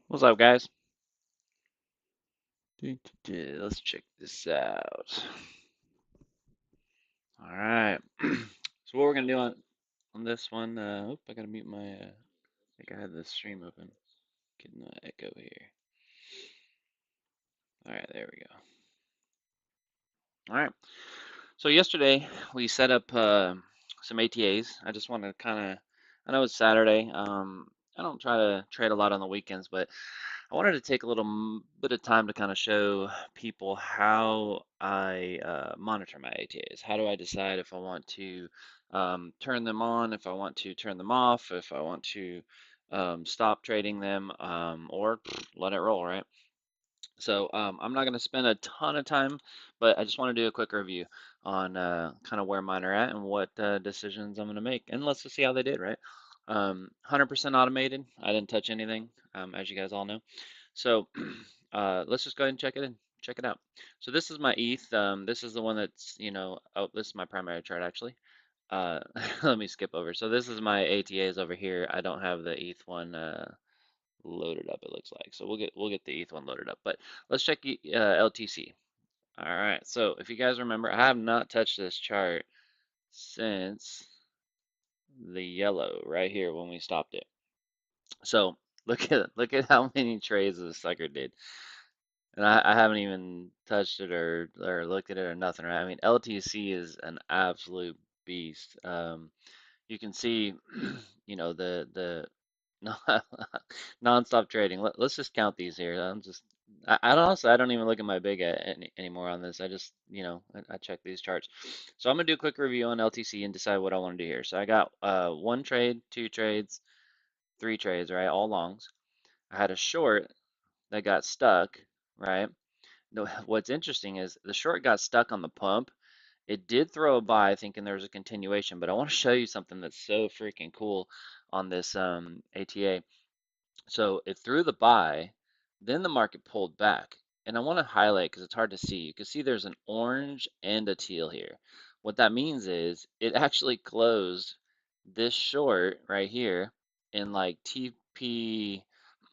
What's up, guys? Let's check this out. All right. So what we're gonna do on this one? I gotta mute my. I think I had the stream open. Getting the echo here. All right, there we go. All right. So yesterday we set up some ATAs. I just want to kind of. I know it's Saturday. I don't try to trade a lot on the weekends, but I wanted to take a little bit of time to kind of show people how I monitor my ATAs. How do I decide if I want to turn them on, if I want to turn them off, if I want to stop trading them, or let it roll, right? So I'm not going to spend a ton of time, but I just want to do a quick review on kind of where mine are at and what decisions I'm going to make. And let's just see how they did, right? 100% automated. I didn't touch anything, as you guys all know. So let's just go ahead and check it out. So this is my ETH. This is the one that's, oh, this is my primary chart actually. Uh, let me skip over. So this is my ATAs over here. I don't have the ETH one loaded up, it looks like. So we'll get the ETH one loaded up. But let's check LTC. All right. So if you guys remember, I have not touched this chart since the yellow right here when we stopped it. So look at how many trades this sucker did. And I haven't even touched it or looked at it or nothing, right? I mean, LTC is an absolute beast. You can see, the non-stop trading. Let's just count these here. I don't honestly, I don't even look at my big anymore on this. I just, I check these charts. So I'm gonna do a quick review on LTC and decide what I want to do here. So I got one trade, two trades, three trades, right? All longs. I had a short that got stuck, right? No, what's interesting is the short got stuck on the pump. It did throw a buy thinking there was a continuation, but I want to show you something that's so freaking cool on this ATA. So it threw the buy, then the market pulled back. And I want to highlight because it's hard to see. You can see there's an orange and a teal here. What that means is it actually closed this short right here in like TP,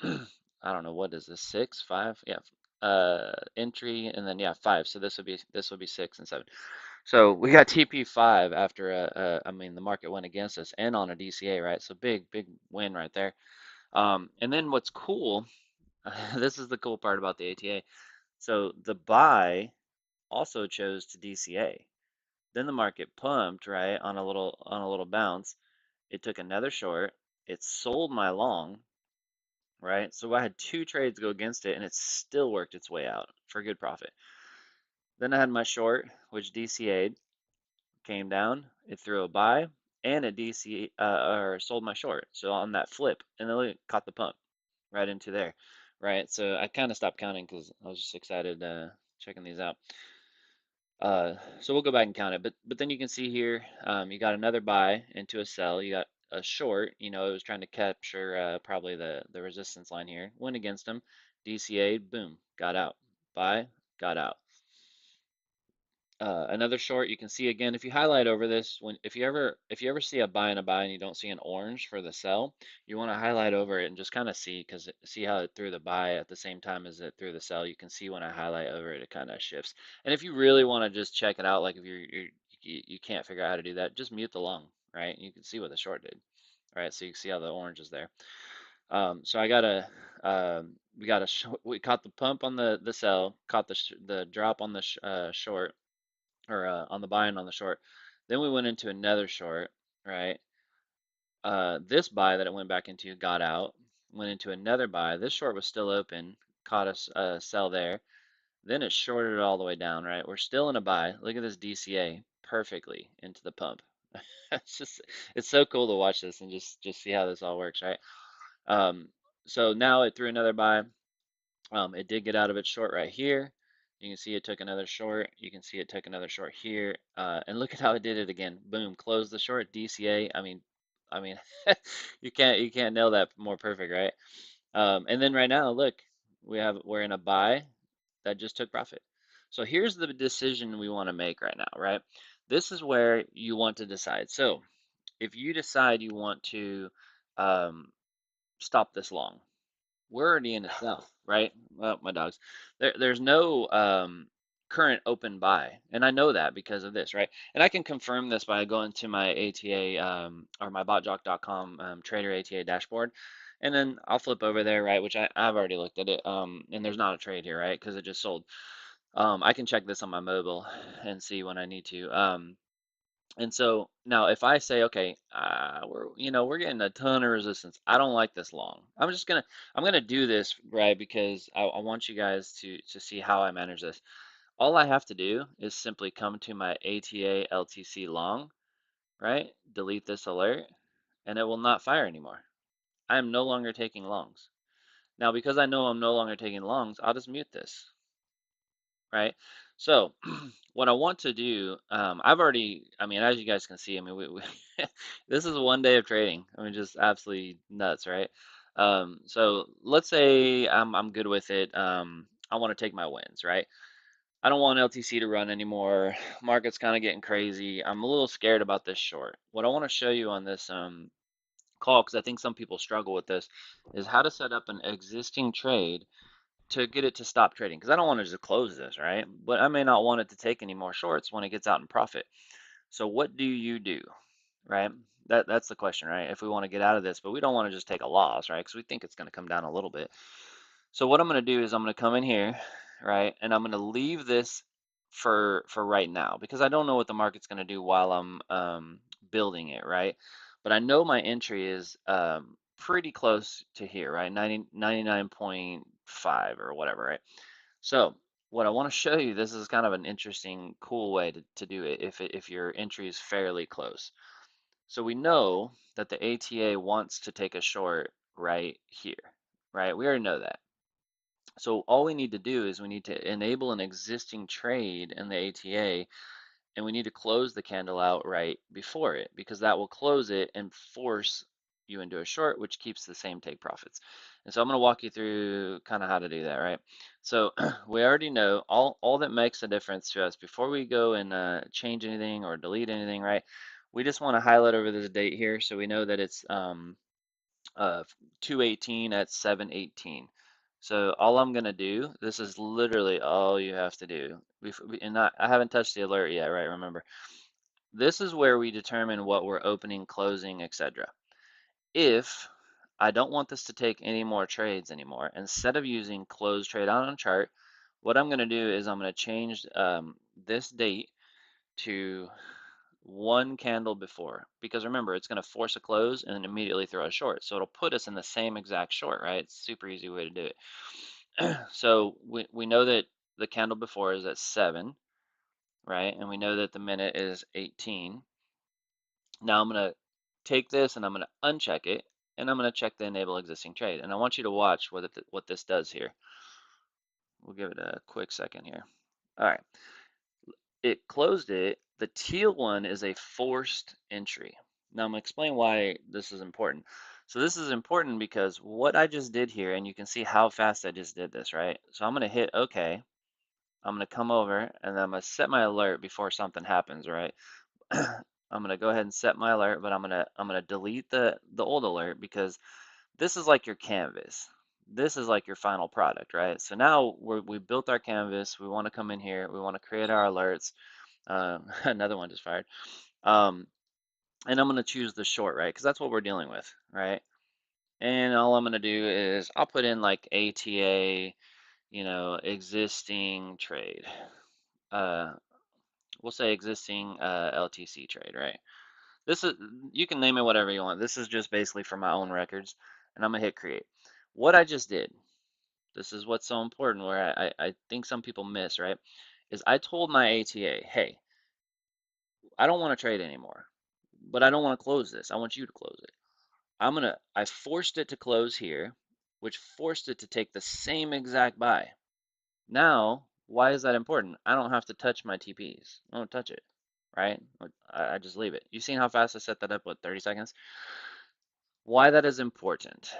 I don't know, what is this, six, five? Yeah, entry, and then yeah, five. So this would be six and seven. So we got TP5 after I mean the market went against us and on a DCA, right? So big win right there. And then what's cool, this is the cool part about the ATA. So the buy also chose to DCA. Then the market pumped, right, on a little bounce. It took another short. It sold my long, right? So I had two trades go against it and it still worked its way out for good profit. Then I had my short, which DCA'd, came down, it threw a buy, and it DC or sold my short. So on that flip, and then it caught the pump right into there, right? So I kind of stopped counting because I was just excited checking these out. So we'll go back and count it, but then you can see here, you got another buy into a sell. You got a short. It was trying to capture probably the resistance line here. Went against them, DCA'd, boom, got out. Buy, got out. Another short you can see again if you highlight over this when if you ever see a buy and a buy and you don't see an orange for the sell, you want to highlight over it and just kind of see because see how it threw the buy at the same time as it threw the sell. You can see when I highlight over it, it kind of shifts. And if you really want to just check it out, like if you can't figure out how to do that, just mute the long, right? And you can see what the short did, right? So you can see how the orange is there. So I got a we got we caught the pump on the sell, caught the drop on the short or on the buy and on the short. Then we went into another short, right? This buy that it went back into got out, went into another buy. This short was still open, caught a sell there. Then it shorted it all the way down, right? We're still in a buy. Look at this DCA perfectly into the pump. It's just it's so cool to watch this and just see how this all works, right? Um, so now it threw another buy. It did get out of its short right here. You can see it took another short. You can see it took another short here. And look at how it did it again. Boom, closed the short, DCA. I mean, you can't nail that more perfect, right? And then right now, look, we're in a buy that just took profit. So here's the decision we want to make right now, right? This is where you want to decide. So if you decide you want to um, stop this long, we're already in a sell, right? Well, my dogs. There's no current open buy, and I know that because of this, right? And I can confirm this by going to my ATA or my botjock.com trader ATA dashboard, and then I'll flip over there, right? Which I've already looked at it, and there's not a trade here, right? Because it just sold. I can check this on my mobile and see when I need to. And so now if I say, okay, we're getting a ton of resistance. I don't like this long. I'm gonna do this, right? Because I want you guys to see how I manage this. All I have to do is simply come to my ATA LTC long, right? Delete this alert, and it will not fire anymore. I am no longer taking longs. Now, because I know I'm no longer taking longs, I'll just mute this, right? So what I want to do, I've already, I mean, as you guys can see, I mean, we this is one day of trading. I mean, just absolutely nuts, right? So let's say I'm good with it. I want to take my wins, right? I don't want LTC to run anymore. Market's kind of getting crazy. I'm a little scared about this short. What I want to show you on this call, because I think some people struggle with this, is how to set up an existing trade to get it to stop trading, because I don't want to just close this, right? But I may not want it to take any more shorts when it gets out in profit. So what do you do, right? That's the question, right? If we want to get out of this, but we don't want to just take a loss, right? Because we think it's going to come down a little bit. So what I'm going to do is I'm going to come in here, right? And I'm going to leave this for right now because I don't know what the market's going to do while I'm building it, right? But I know my entry is pretty close to here, right? 99.5 or whatever, right? So what I want to show you, this is kind of an interesting, cool way to do it if your entry is fairly close. So we know that the ATA wants to take a short right here, right? We already know that. So all we need to do is we need to enable an existing trade in the ATA, and we need to close the candle out right before it because that will close it and force you into a short, which keeps the same take profits. And so I'm going to walk you through kind of how to do that, right? So we already know all that makes a difference to us before we go and change anything or delete anything, right? We just want to highlight over this date here so we know that it's uh, 218 at 718. So all I'm gonna do, this is literally all you have to do. And I haven't touched the alert yet, right? Remember, this is where we determine what we're opening, closing, etc. If I don't want this to take any more trades anymore, instead of using close trade on a chart, what I'm gonna do is I'm gonna change this date to one candle before because remember it's going to force a close and then immediately throw a short, so it'll put us in the same exact short, right? It's a super easy way to do it. So we know that the candle before is at 7, right? And we know that the minute is 18. Now I'm going to take this and I'm going to uncheck it, and I'm going to check the enable existing trade, and I want you to watch what this does here. We'll give it a quick second here. All right, it closed it. The teal one is a forced entry. Now I'm going to explain why this is important. So this is important because what I just did here, and you can see how fast I just did this, right? So I'm going to hit OK. I'm going to come over and then I'm going to set my alert before something happens, right? I'm going to go ahead and set my alert, but I'm going to delete the old alert because this is like your canvas. This is like your final product, right? So now we built our canvas. We want to come in here. We want to create our alerts. Another one just fired. Um, and I'm going to choose the short, right? Because that's what we're dealing with, right? And all I'm going to do is I'll put in like ATA, existing trade. Uh, we'll say existing LTC trade, right? This is, you can name it whatever you want. This is just basically for my own records. And I'm going to hit create. What I just did, this is what's so important where I think some people miss, right? Is I told my ATA, hey, I don't want to trade anymore, but I don't want to close this. I want you to close it. I forced it to close here, which forced it to take the same exact buy. Now, why is that important? I don't have to touch my TPs. I don't touch it, right? I just leave it. You seen how fast I set that up with 30 seconds? Why that is important.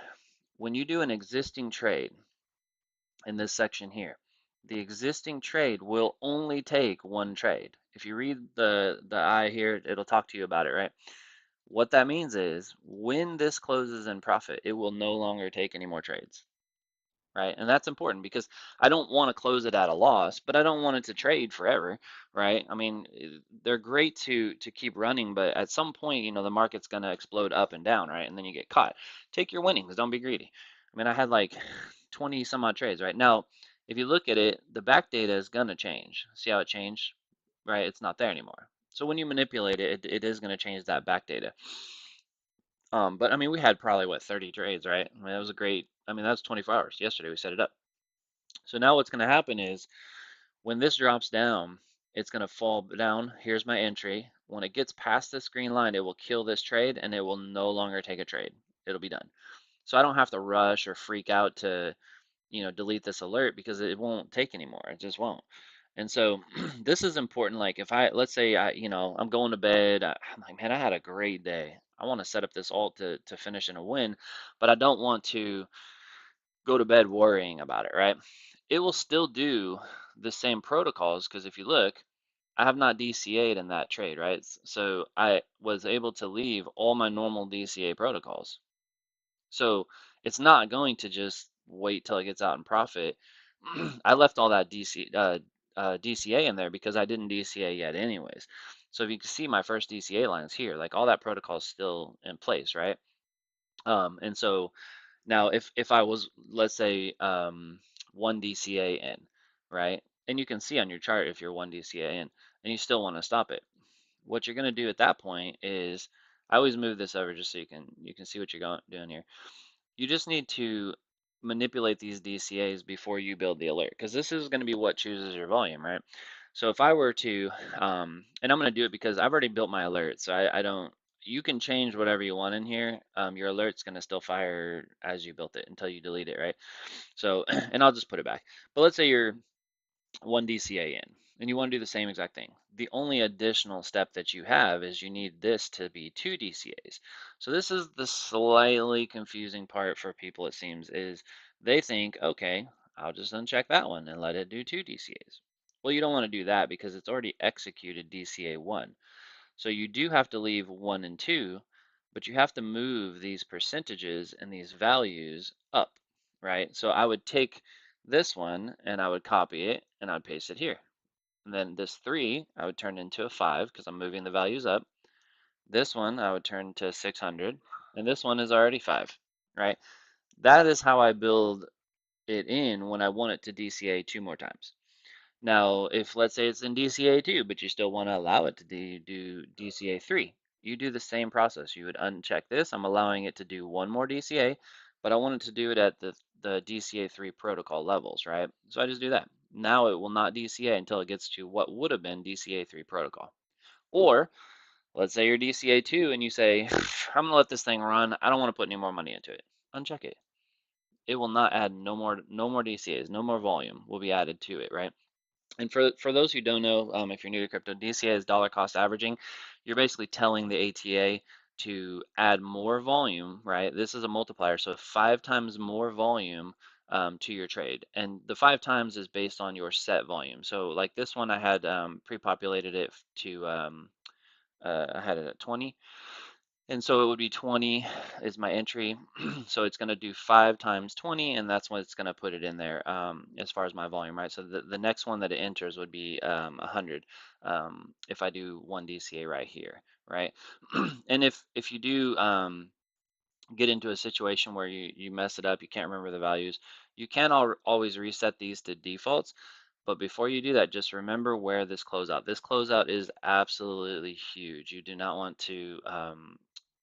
When you do an existing trade in this section here, the existing trade will only take one trade. If you read the I here, it'll talk to you about it, right? What that means is when this closes in profit, it will no longer take any more trades. right? And that's important because I don't want to close it at a loss, but I don't want it to trade forever, right? I mean, they're great to keep running, but at some point, the market's going to explode up and down, right? And then you get caught. Take your winnings, don't be greedy. I mean, I had like 20 some odd trades, right? Now, if you look at it, the back data is going to change. See how it changed, right? It's not there anymore. So when you manipulate it, it is going to change that back data. But I mean, we had probably what 30 trades, right? I mean, that was a great. I mean, that was 24 hours. Yesterday we set it up. So now what's going to happen is when this drops down, it's going to fall down. Here's my entry. When it gets past this green line, it will kill this trade and it will no longer take a trade. It'll be done. So I don't have to rush or freak out to, delete this alert because it won't take anymore. It just won't. And so this is important. Like if let's say I'm going to bed, I'm like, man, I had a great day. I want to set up this alt to finish in a win, but I don't want to go to bed worrying about it, right? It will still do the same protocols because if you look, I have not DCA'd in that trade, right? So I was able to leave all my normal DCA protocols. So it's not going to just wait till it gets out and profit. I left all that DCA in there because I didn't DCA yet anyways. So if you can see my first DCA lines here, like all that protocol is still in place, right? And so now, if I was, let's say, one DCA in, right? And you can see on your chart if you're one DCA in, and you still want to stop it. What you're going to do at that point is, I always move this over just so you can see what you're doing here. You just need to manipulate these DCAs before you build the alert, because this is going to be what chooses your volume, right? So if I were to, and I'm going to do it because I've already built my alert, so I don't, you can change whatever you want in here. Your alert's going to still fire as you built it until you delete it, right? So, and I'll just put it back. But let's say you're one DCA in, and you want to do the same exact thing. The only additional step that you have is you need this to be two DCAs. So this is the slightly confusing part for people, it seems, is they think, okay, I'll just uncheck that one and let it do two DCAs. Well, you don't want to do that because it's already executed DCA 1. So you do have to leave 1 and 2, but you have to move these percentages and these values up, right? So I would take this one and I would copy it and I'd paste it here. And then this 3, I would turn into a 5 because I'm moving the values up. This one, I would turn to 600. And this one is already 5, right? That is how I build it in when I want it to DCA 2 more times. Now, if let's say it's in DCA 2, but you still want to allow it to do DCA 3, you do the same process. You would uncheck this. I'm allowing it to do one more DCA, but I wanted to do it at the DCA 3 protocol levels, right? So I just do that. Now it will not DCA until it gets to what would have been DCA 3 protocol. Or let's say you're DCA 2 and you say, I'm going to let this thing run. I don't want to put any more money into it. Uncheck it. It will not add no more DCAs, no more volume will be added to it, right? And for those who don't know, if you're new to crypto, DCA is dollar cost averaging. You're basically telling the ATA to add more volume, right? This is a multiplier, so 5 times more volume to your trade. And the 5 times is based on your set volume. So like this one, I had pre-populated it to, I had it at 20. And so it would be 20 is my entry. So it's going to do 5 times 20, and that's what it's going to put it in there as far as my volume, right? So the next one that it enters would be 100 if I do one DCA right here, right? And if you do get into a situation where you mess it up, you can't remember the values, you can always reset these to defaults. But before you do that, just remember where this closeout is absolutely huge. You do not want to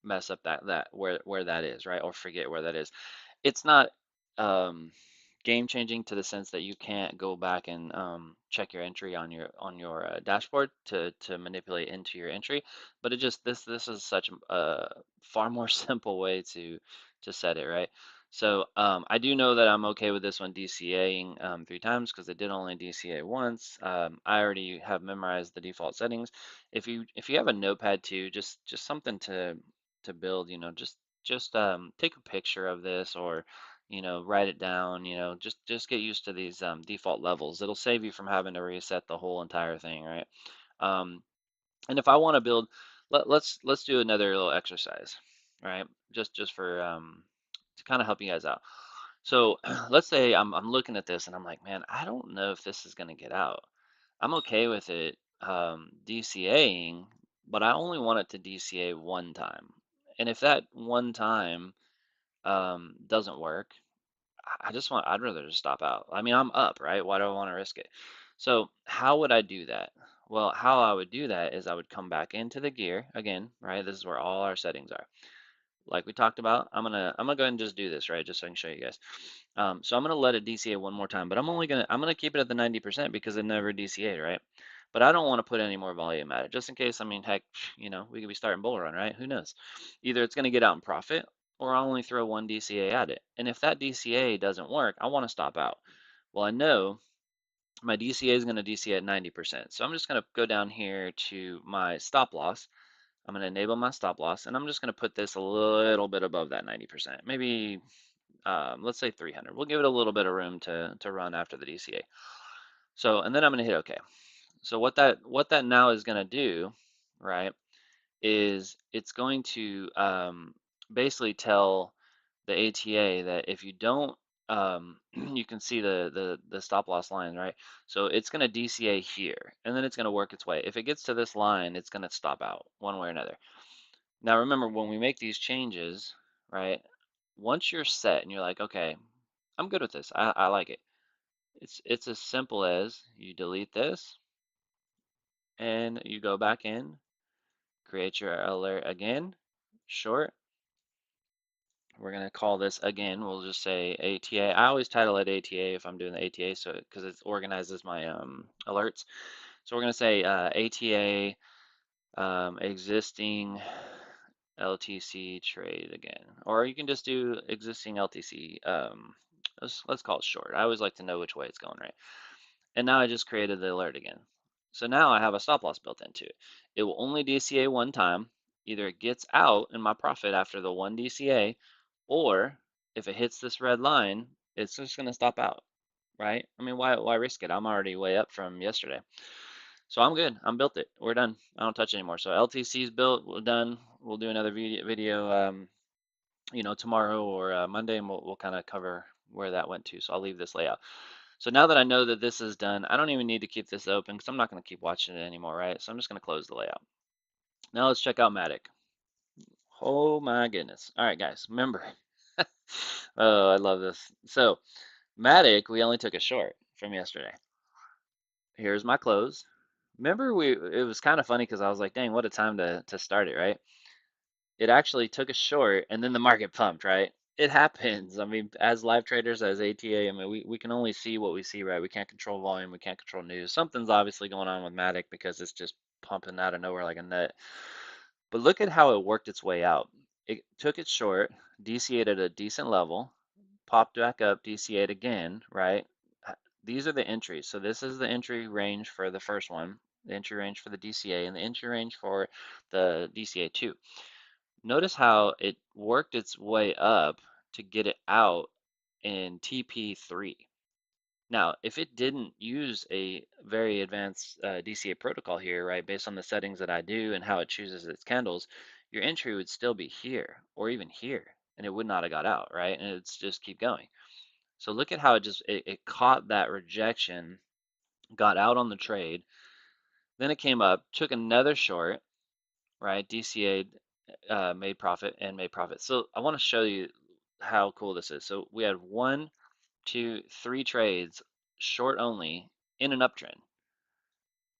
mess up that where that is, right? Or forget where that is. It's not um, game changing to the sense that you can't go back and check your entry on your dashboard to manipulate into your entry, but it just this is such a far more simple way to set it, right? So I do know that I'm okay with this one DCAing 3 times because it did only DCA once. I already have memorized the default settings. If you have a notepad too, just something to build, just take a picture of this or write it down, just get used to these default levels. It'll save you from having to reset the whole entire thing, right? Um, and if I want to build, let's do another little exercise, right? Just for to kind of help you guys out. So let's say I'm looking at this and I'm like, man, I don't know if this is going to get out. I'm okay with it DCAing, but I only want it to DCA one time. And if that one time doesn't work, I'd rather just stop out. I mean, I'm up, right? Why do I want to risk it? So how would I do that? Well, how I would do that is I would come back into the gear again, right? This is where all our settings are. Like we talked about, I'm gonna go ahead and just do this, right? Just so I can show you guys. So I'm gonna let it DCA one more time, but I'm gonna keep it at the 90% because it never DCA'd, right? But I don't want to put any more volume at it, just in case. I mean, heck, we could be starting bull run, right? Who knows? Either it's gonna get out in profit, or I'll only throw one DCA at it. And if that DCA doesn't work, I want to stop out. Well, I know my DCA is gonna DCA at 90%, so I'm just gonna go down here to my stop loss. I'm going to enable my stop loss, and I'm just going to put this a little bit above that 90%, maybe let's say 300. We'll give it a little bit of room to run after the DCA. So, and then I'm going to hit OK. So what that now is going to do, right, is it's going to basically tell the ATA that if you don't, you can see the stop loss line, right? So it's going to DCA here, and then it's going to work its way. If it gets to this line, it's going to stop out one way or another. Now remember, when we make these changes, right? Once you're set and you're like, okay, I'm good with this. I like it. It's as simple as you delete this and you go back in, create your alert again, short. We're gonna call this again. We'll just say ATA. I always title it ATA if I'm doing the ATA, so because it organizes my alerts. So we're gonna say ATA existing LTC trade again, or you can just do existing LTC. Let's call it short. I always like to know which way it's going, right? And now I just created the alert again. So now I have a stop loss built into it. It will only DCA one time. Either it gets out in my profit after the one DCA, or if it hits this red line, it's just going to stop out, right? I mean, why risk it? I'm already way up from yesterday. So I'm good. I'm built it. We're done. I don't touch it anymore. So LTC's built. We're done. We'll do another video tomorrow or Monday, and we'll kind of cover where that went to. So I'll leave this layout. So now that I know that this is done, I don't even need to keep this open because I'm not going to keep watching it anymore, right? So I'm just going to close the layout. Now let's check out Matic. Oh my goodness. All right, guys, remember. Oh, I love this. So Matic, we only took a short from yesterday. Here's my close. Remember, it was kind of funny because I was like, dang, what a time to start it, right? It actually took a short and then the market pumped, right? It happens. I mean, as live traders, as ATA, I mean, we can only see what we see, right? We can't control volume, we can't control news. Something's obviously going on with Matic because it's just pumping out of nowhere like a nut. But look at how it worked its way out. It took it short, DCA'd at a decent level, popped back up, DCA'd again, right? These are the entries. So this is the entry range for the first one, the entry range for the DCA, and the entry range for the DCA2. Notice how it worked its way up to get it out in TP3. Now, if it didn't use a very advanced DCA protocol here, right, based on the settings that I do and how it chooses its candles, your entry would still be here or even here, and it would not have got out, right? And it's just keep going. So look at how it caught that rejection, got out on the trade, then it came up, took another short, right? DCA made profit and made profit. So I want to show you how cool this is. So we had 1, 2, 3 trades short only in an uptrend.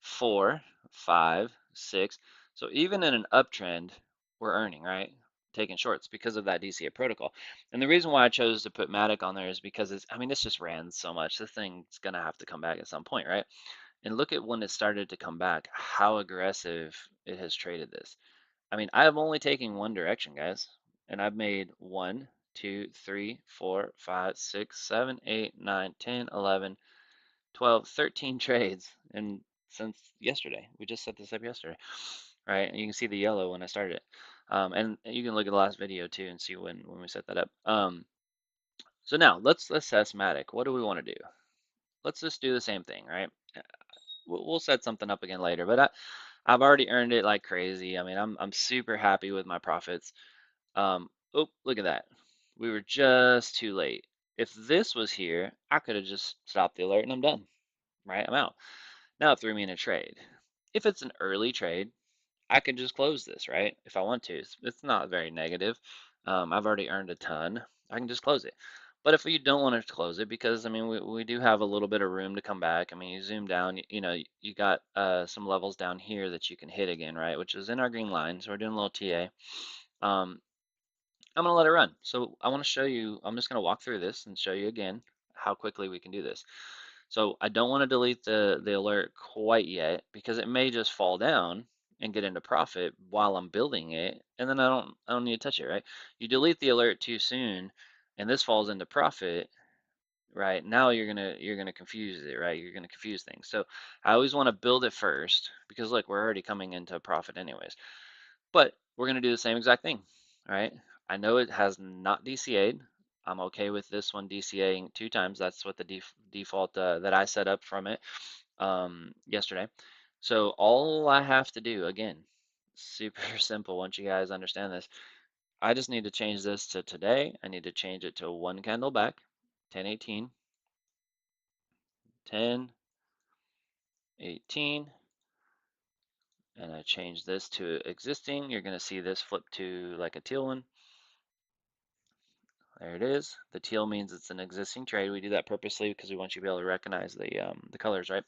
4, 5, 6. So even in an uptrend, we're earning, right? Taking shorts because of that DCA protocol. And the reason why I chose to put Matic on there is because it's just ran so much. This thing's gonna have to come back at some point, right? And look at when it started to come back, how aggressive it has traded this. I mean, I have only taken one direction, guys, and I've made 1, 2, 3, 4, 5, 6, 7, 8, 9, 10, 11, 12, 13 trades, and since yesterday, we just set this up yesterday, right? And you can see the yellow when I started it, and you can look at the last video too and see when we set that up. So now let's assess Matic. What do we want to do? Let's just do the same thing, right? We'll set something up again later, but I've already earned it like crazy. I mean, I'm super happy with my profits. Oh, look at that. We were just too late. If this was here, I could have just stopped the alert and I'm done, right? I'm out. Now it threw me in a trade. If it's an early trade, I can just close this, right? If I want to. It's not very negative. I've already earned a ton. I can just close it. But if you don't want to close it, because I mean, we do have a little bit of room to come back. I mean, you zoom down, you know, you got some levels down here that you can hit again, right? Which is in our green line. So we're doing a little TA. Um, I'm gonna let it run. So I want to show you, I'm just gonna walk through this and show you again how quickly we can do this. So I don't want to delete the alert quite yet because it may just fall down and get into profit while I'm building it, and then I don't need to touch it, right? You delete the alert too soon, and this falls into profit, right? Now you're gonna confuse it, right? You're gonna confuse things. So I always want to build it first because look, we're already coming into profit anyways. But we're going to do the same exact thing, right? I know it has not DCA'd. I'm okay with this one DCAing 2 times. That's what the default that I set up from it yesterday. So all I have to do, again, super simple once you guys understand this, I just need to change this to today. I need to change it to one candle back, 1018, 1018, and I change this to existing. You're going to see this flip to like a teal one. There it is. The teal means it's an existing trade. We do that purposely because we want you to be able to recognize the colors, right?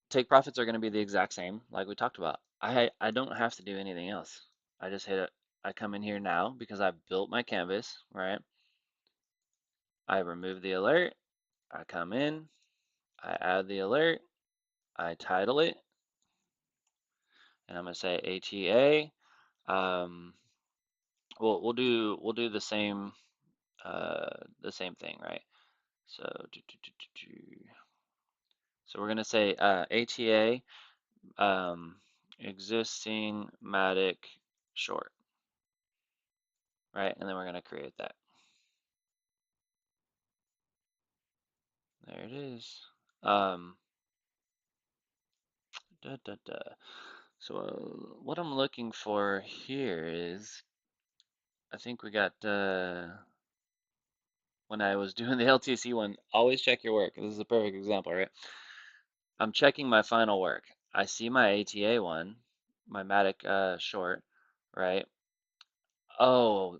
Take profits are going to be the exact same, like we talked about. I don't have to do anything else. I just hit it. I come in here now because I've built my canvas, right? I remove the alert. I come in. I add the alert. I title it, and I'm gonna say ATA. Um, we'll do the same thing, right? So so we're gonna say ATA existing Matic short, right? And then we're gonna create that. There it is. Um, da, da, da. So what I'm looking for here is, I think we got when I was doing the LTC one, always check your work. This is a perfect example, right? I'm checking my final work. I see my ATA one, my Matic short, right? Oh,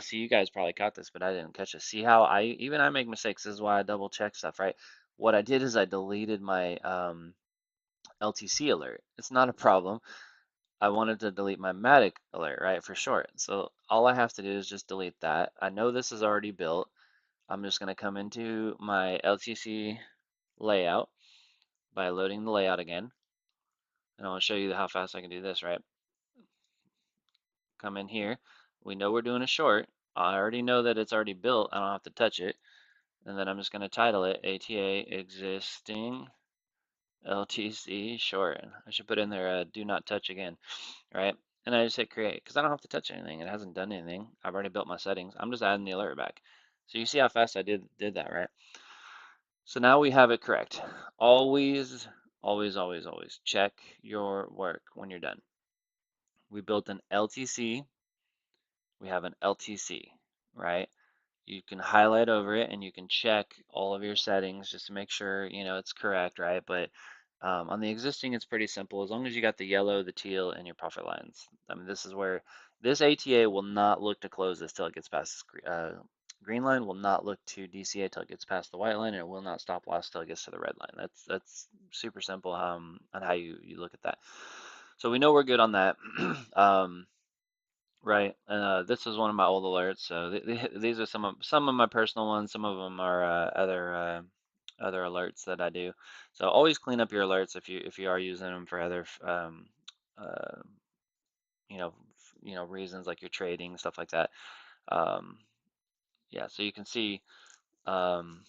see, you guys probably caught this, but I didn't catch it. See how I make mistakes. This is why I double check stuff, right? What I did is I deleted my LTC alert. It's not a problem. I wanted to delete my Matic alert, right, for short. So all I have to do is just delete that. I know this is already built. I'm just going to come into my LTC layout by loading the layout again. And I'll show you how fast I can do this, right? Come in here. We know we're doing a short. I already know that it's already built. I don't have to touch it. And then I'm just going to title it ATA existing LTC short. I should put in there do not touch again, right? And I just hit create because I don't have to touch anything. It hasn't done anything. I've already built my settings. I'm just adding the alert back. So you see how fast I did that, right? So now we have it correct. Always, always, always, always check your work when you're done. We built an LTC. We have an LTC, right? You can highlight over it and you can check all of your settings just to make sure, you know, it's correct, right? But on the existing, it's pretty simple. As long as you got the yellow, the teal, and your profit lines. I mean, this is where this ATA will not look to close this till it gets past this green line, will not look to DCA till it gets past the white line, and it will not stop loss till it gets to the red line. That's super simple on how you look at that. So we know we're good on that. Right. This is one of my old alerts. So these are some of my personal ones. Some of them are other alerts that I do. So always clean up your alerts if you are using them for other uh, you know reasons like your trading stuff like that. Um, yeah. So you can see. Um,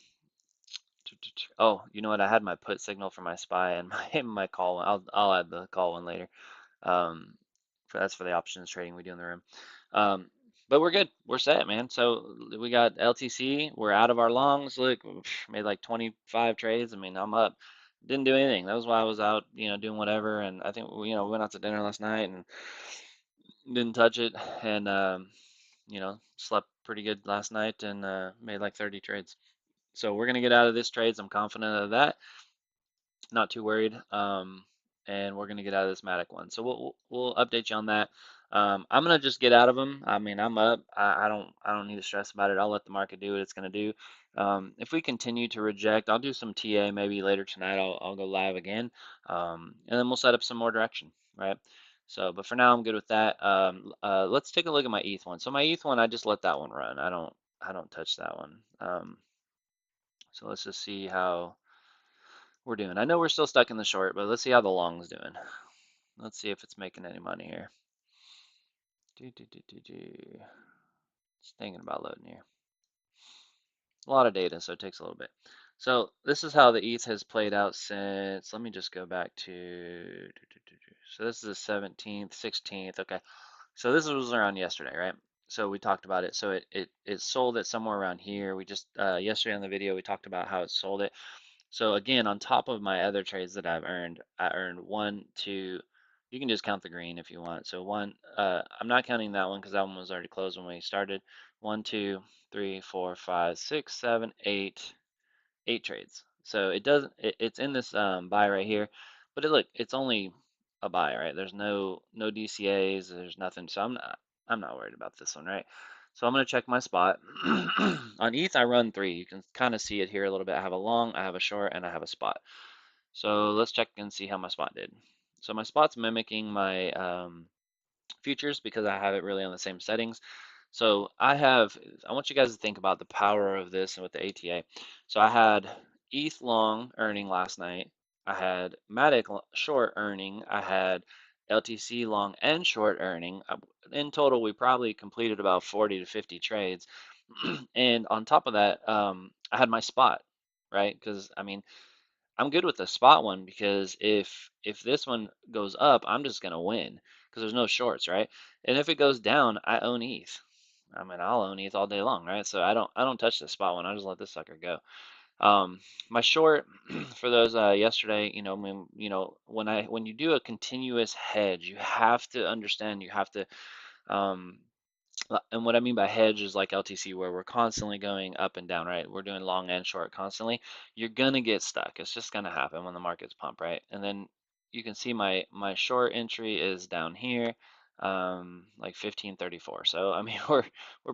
oh, you know what? I had my put signal for my SPY and my call one. I'll add the call one later. Um, that's for the options trading we do in the room. Um, but we're good. We're set, man. So we got LTC. We're out of our longs. Look, made like 25 trades. I mean, I'm up. Didn't do anything. That was why I was out, doing whatever. And I think we went out to dinner last night and didn't touch it. And slept pretty good last night and made like 30 trades. So we're gonna get out of this trades. I'm confident of that. Not too worried. And we're gonna get out of this Matic one. So we'll update you on that. I'm gonna just get out of them. I mean, I'm up. I don't need to stress about it. I'll let the market do what it's gonna do. If we continue to reject, I'll do some TA maybe later tonight. I'll go live again, and then we'll set up some more direction, right? So, but for now, I'm good with that. Let's take a look at my ETH one. So my ETH one, I just let that one run. I don't touch that one. So let's just see how we're doing. I know we're still stuck in the short, but let's see how the long's doing. Let's see if it's making any money here. It's thinking about loading here. A lot of data, so it takes a little bit. So this is how the ETH has played out since, let me just go back to, so this is the 17th, 16th. Okay. So this was around yesterday, right? So we talked about it. So it sold it somewhere around here. We just, yesterday on the video, we talked about how it sold it. So again, on top of my other trades that I've earned, I earned one, two, you can just count the green if you want. So one, I'm not counting that one because that one was already closed when we started. One, two, three, four, five, six, seven, eight trades. So it doesn't, it's in this buy right here, but look, it's only a buy, right? There's no DCAs, there's nothing. So I'm not worried about this one, right? So I'm gonna check my spot. On ETH, I run three. You can kind of see it here a little bit. I have a long, I have a short, and I have a spot. So let's check and see how my spot did. So my spot's mimicking my futures because I have it really on the same settings. So I want you guys to think about the power of this and with the ATA. So I had ETH long earning last night. I had Matic short earning. I had LTC long and short earning. In total, we probably completed about 40 to 50 trades. And on top of that, I had my spot, right? Because I mean, I'm good with the spot one because if this one goes up, I'm just gonna win because there's no shorts, right? And if it goes down, I own ETH. I mean, I'll own ETH all day long, right? So I don't touch the spot one. I just let this sucker go. My short for those yesterday, when you do a continuous hedge, you have to understand you have to um, and what I mean by hedge is like LTC, where we're constantly going up and down, right? We're doing long and short constantly. You're gonna get stuck. It's just gonna happen when the markets pump, right? And then you can see my short entry is down here, like 1534. So I mean, we're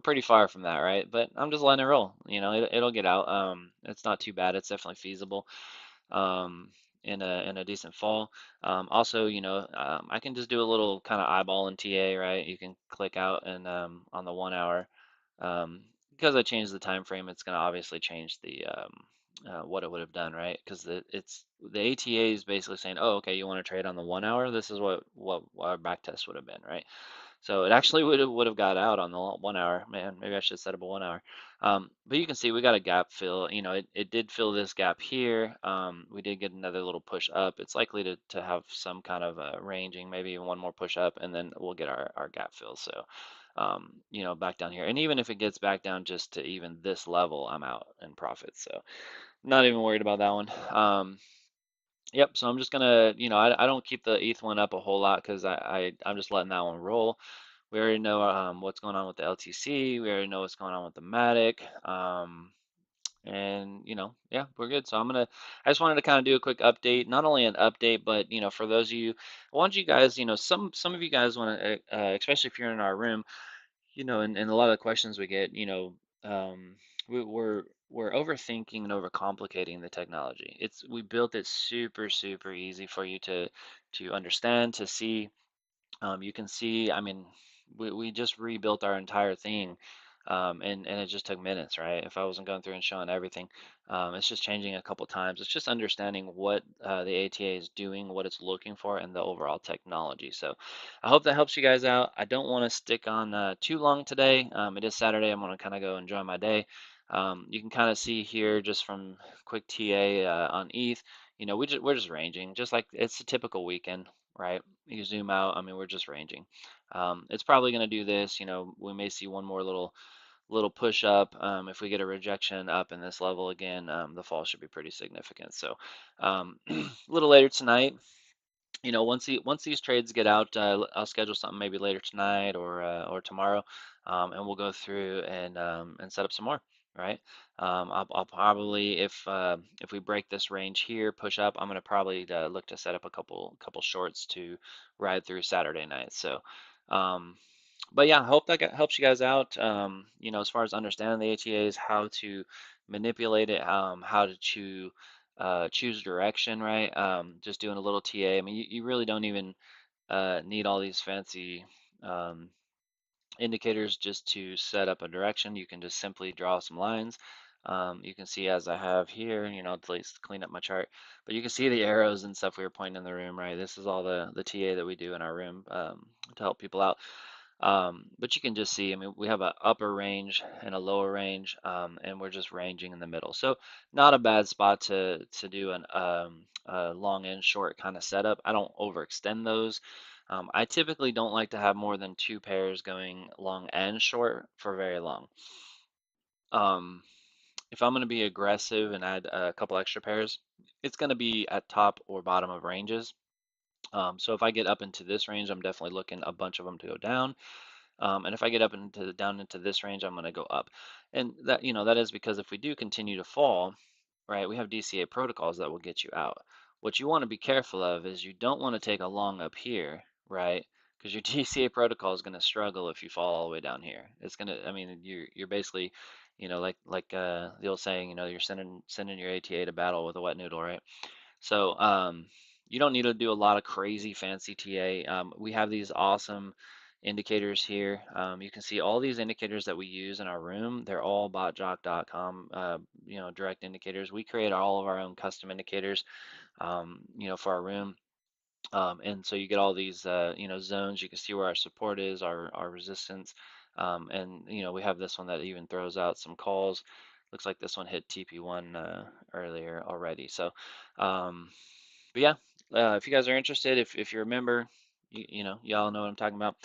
pretty far from that, right? But I'm just letting it roll. It'll get out. It's not too bad. It's definitely feasible. Um, in a decent fall. Also, I can just do a little kind of eyeball in TA, right? You can click out and on the 1 hour. Um, because I changed the time frame, it's going to obviously change the what it would have done, right? Because it's the ATA is basically saying, oh, okay, you want to trade on the 1 hour? This is what our back test would have been, right? So it actually would have got out on the 1 hour. Man, maybe I should set up a 1 hour. But you can see we got a gap fill. It did fill this gap here. We did get another little push up. It's likely to have some kind of ranging, maybe even one more push up, and then we'll get our gap fill. So, back down here. And even if it gets back down just to even this level, I'm out in profit. So not even worried about that one. Yep, so I'm just gonna, I don't keep the ETH one up a whole lot because I'm just letting that one roll. We already know what's going on with the LTC. We already know what's going on with the Matic. And yeah, we're good. So I just wanted to kind of do a quick update, not only an update, but for those of you, I want you guys, some of you guys want to, especially if you're in our room, and a lot of the questions we get, um, we're overthinking and overcomplicating the technology. We built it super, super easy for you to understand, to see. You can see, I mean, we just rebuilt our entire thing, and it just took minutes, right? If I wasn't going through and showing everything, it's just changing a couple times. It's just understanding what the ATA is doing, what it's looking for, and the overall technology. So I hope that helps you guys out. I don't want to stick on too long today. It is Saturday. I'm going to kind of go enjoy my day. You can kind of see here just from quick TA on ETH, we're just ranging, just like it's a typical weekend, right? You zoom out, I mean, we're just ranging. It's probably going to do this. We may see one more little push up. If we get a rejection up in this level again, the fall should be pretty significant. So a little later tonight, once these trades get out, I'll schedule something maybe later tonight or tomorrow, and we'll go through and set up some more. Right? I'll probably if we break this range here, push up, I'm gonna probably look to set up a couple shorts to ride through Saturday night. So, um, but yeah, I hope that helps you guys out. As far as understanding the ATAs, how to manipulate it, how to choose direction, right? Just doing a little TA. I mean, you really don't even need all these fancy um, indicators just to set up a direction. You can just simply draw some lines. You can see as I have here, at least clean up my chart, but you can see the arrows and stuff we were pointing in the room, right? This is all the TA that we do in our room to help people out. But you can just see, I mean, we have an upper range and a lower range, and we're just ranging in the middle. So not a bad spot to do a long and short kind of setup. I don't overextend those. I typically don't like to have more than two pairs going long and short for very long. Um, if I'm going to be aggressive and add a couple extra pairs, it's going to be at top or bottom of ranges. So if I get up into this range, I'm definitely looking a bunch of them to go down. And if I get up into down into this range, I'm going to go up. And that is because if we do continue to fall, right, we have DCA protocols that will get you out. What you want to be careful of is you don't want to take a long up here, right? Because your DCA protocol is going to struggle if you fall all the way down here. It's going to, I mean, you're basically, like the old saying, you're sending your ATA to battle with a wet noodle, right? So you don't need to do a lot of crazy fancy TA. We have these awesome indicators here. You can see all these indicators that we use in our room. They're all botjock.com, direct indicators. We create all of our own custom indicators, for our room. And so you get all these, zones. You can see where our support is, our resistance, and we have this one that even throws out some calls. Looks like this one hit TP1 earlier already. So, but yeah, if you guys are interested, if you're a member, y'all know what I'm talking about.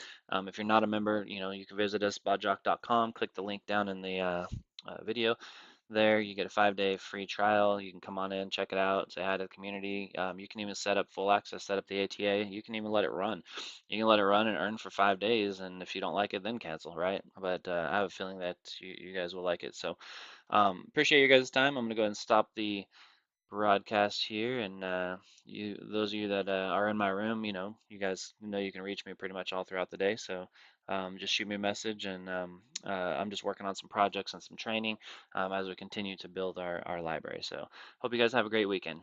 If you're not a member, you can visit us bodjock.com. Click the link down in the video there. You get a 5-day free trial. You can come on in, check it out, say hi to the community. You can even set up full access, set up the ATA. You can even let it run. You can let it run and earn for 5 days, and if you don't like it, then cancel, right? But I have a feeling that you guys will like it. So appreciate your guys' time. I'm gonna go ahead and stop the broadcast here, and those of you that are in my room, you guys know you can reach me pretty much all throughout the day. So just shoot me a message, and I'm just working on some projects and some training as we continue to build our library. So hope you guys have a great weekend.